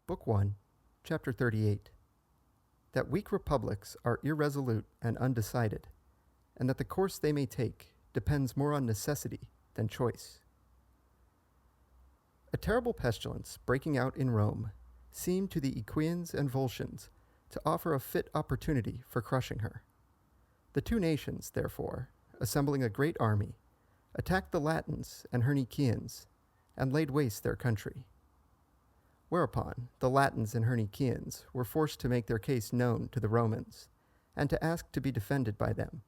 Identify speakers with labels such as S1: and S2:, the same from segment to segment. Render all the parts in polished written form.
S1: Book 1, Chapter 38. That weak republics are irresolute and undecided, and that the course they may take depends more on necessity than choice. A terrible pestilence breaking out in Rome seemed to the Equians and Volscians to offer a fit opportunity for crushing her. The two nations, therefore, assembling a great army, attacked the Latins and Herniceans and laid waste their country. Whereupon the Latins and Herniceans were forced to make their case known to the Romans, and to ask to be defended by them.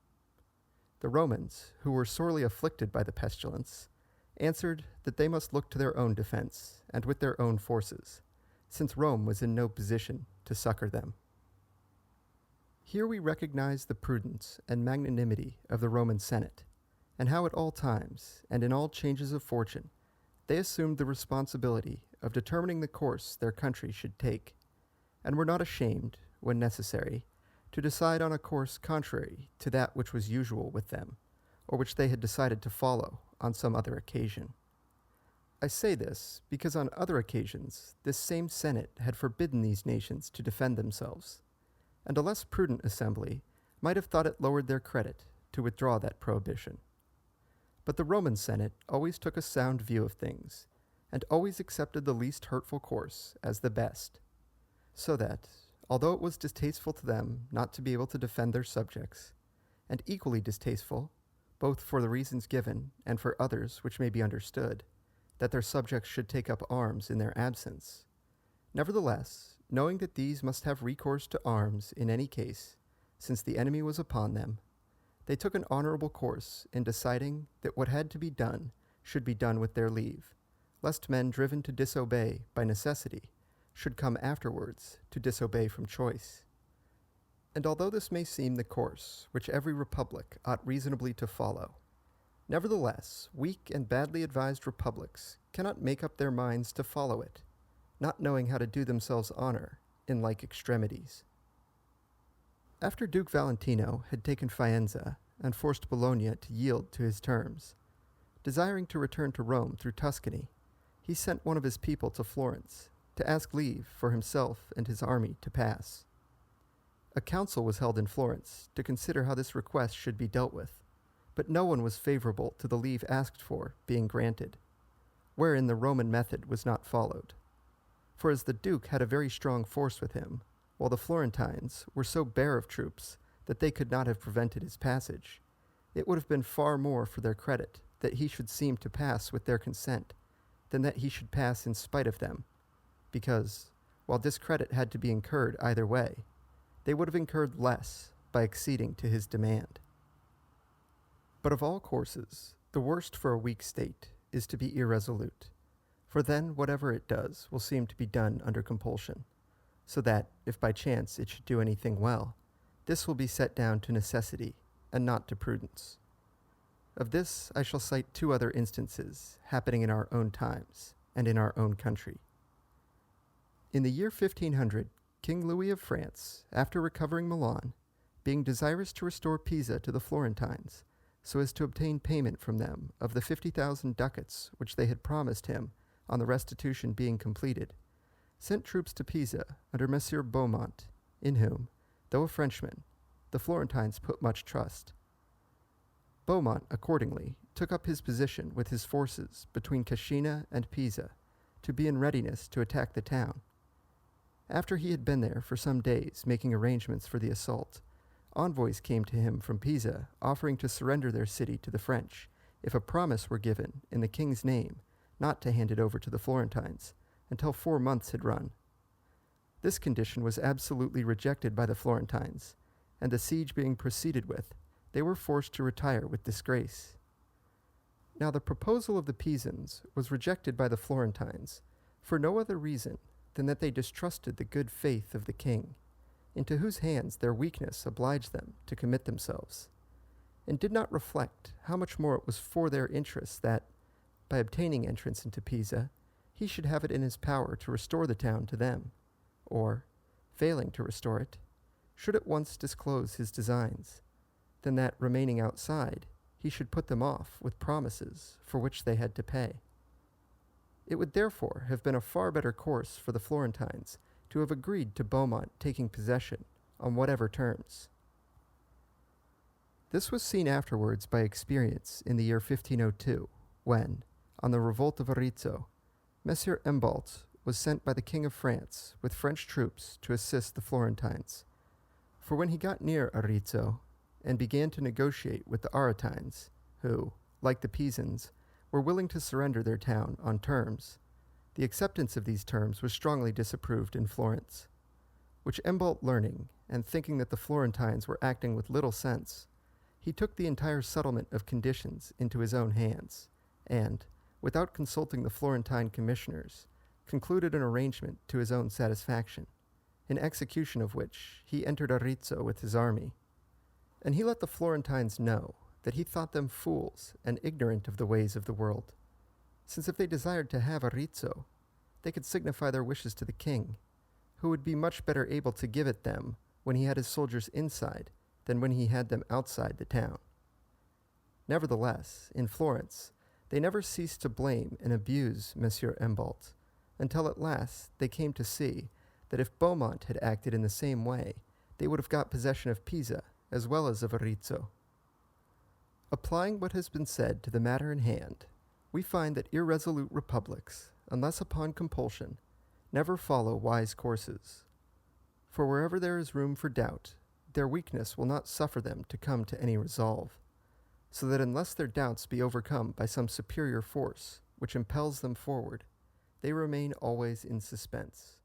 S1: The Romans, who were sorely afflicted by the pestilence, answered that they must look to their own defense, and with their own forces, since Rome was in no position to succor them. Here we recognize the prudence and magnanimity of the Roman Senate, and how at all times, and in all changes of fortune, they assumed the responsibility of determining the course their country should take, and were not ashamed, when necessary, to decide on a course contrary to that which was usual with them, or which they had decided to follow on some other occasion. I say this because on other occasions this same Senate had forbidden these nations to defend themselves, and a less prudent assembly might have thought it lowered their credit to withdraw that prohibition. But the Roman Senate always took a sound view of things, and always accepted the least hurtful course as the best, so that, although it was distasteful to them not to be able to defend their subjects, and equally distasteful, both for the reasons given and for others which may be understood, that their subjects should take up arms in their absence, nevertheless, knowing that these must have recourse to arms in any case, since the enemy was upon them, they took an honorable course in deciding that what had to be done should be done with their leave, lest men driven to disobey by necessity should come afterwards to disobey from choice. And although this may seem the course which every republic ought reasonably to follow, nevertheless weak and badly advised republics cannot make up their minds to follow it, not knowing how to do themselves honor in like extremities. After Duke Valentino had taken Faenza and forced Bologna to yield to his terms, desiring to return to Rome through Tuscany, he sent one of his people to Florence to ask leave for himself and his army to pass. A council was held in Florence to consider how this request should be dealt with, but no one was favorable to the leave asked for being granted, wherein the Roman method was not followed. For as the Duke had a very strong force with him, while the Florentines were so bare of troops that they could not have prevented his passage, it would have been far more for their credit that he should seem to pass with their consent than that he should pass in spite of them, because, while discredit had to be incurred either way, they would have incurred less by acceding to his demand. But of all courses, the worst for a weak state is to be irresolute, for then whatever it does will seem to be done under compulsion, so that, if by chance it should do anything well, this will be set down to necessity and not to prudence. Of this I shall cite two other instances happening in our own times and in our own country. In the year 1500, King Louis of France, after recovering Milan, being desirous to restore Pisa to the Florentines, so as to obtain payment from them of the 50,000 ducats which they had promised him on the restitution being completed, sent troops to Pisa under Monsieur Beaumont, in whom, though a Frenchman, the Florentines put much trust. Beaumont, accordingly, took up his position with his forces between Cascina and Pisa, to be in readiness to attack the town. After he had been there for some days making arrangements for the assault, envoys came to him from Pisa offering to surrender their city to the French, if a promise were given in the king's name not to hand it over to the Florentines until 4 months had run. This condition was absolutely rejected by the Florentines, and the siege being proceeded with, they were forced to retire with disgrace. Now the proposal of the Pisans was rejected by the Florentines for no other reason than that they distrusted the good faith of the king, into whose hands their weakness obliged them to commit themselves, and did not reflect how much more it was for their interests that, by obtaining entrance into Pisa, he should have it in his power to restore the town to them, or, failing to restore it, should at once disclose his designs, than that, remaining outside, he should put them off with promises for which they had to pay. It would therefore have been a far better course for the Florentines to have agreed to Beaumont taking possession, on whatever terms. This was seen afterwards by experience in the year 1502, when, on the revolt of Arezzo, Messer Embolt was sent by the King of France with French troops to assist the Florentines. For when he got near Arezzo and began to negotiate with the Aretines, who, like the Pisans, were willing to surrender their town on terms, the acceptance of these terms was strongly disapproved in Florence, which Embolt learning, and thinking that the Florentines were acting with little sense, he took the entire settlement of conditions into his own hands, and, without consulting the Florentine commissioners, concluded an arrangement to his own satisfaction, in execution of which he entered Arezzo with his army. And he let the Florentines know that he thought them fools and ignorant of the ways of the world, since if they desired to have Arezzo, they could signify their wishes to the king, who would be much better able to give it them when he had his soldiers inside than when he had them outside the town. Nevertheless, in Florence, they never ceased to blame and abuse Monsieur Embolt, until at last they came to see that if Beaumont had acted in the same way, they would have got possession of Pisa as well as of Arezzo. Applying what has been said to the matter in hand, we find that irresolute republics, unless upon compulsion, never follow wise courses. For wherever there is room for doubt, their weakness will not suffer them to come to any resolve, so that unless their doubts be overcome by some superior force which impels them forward, they remain always in suspense.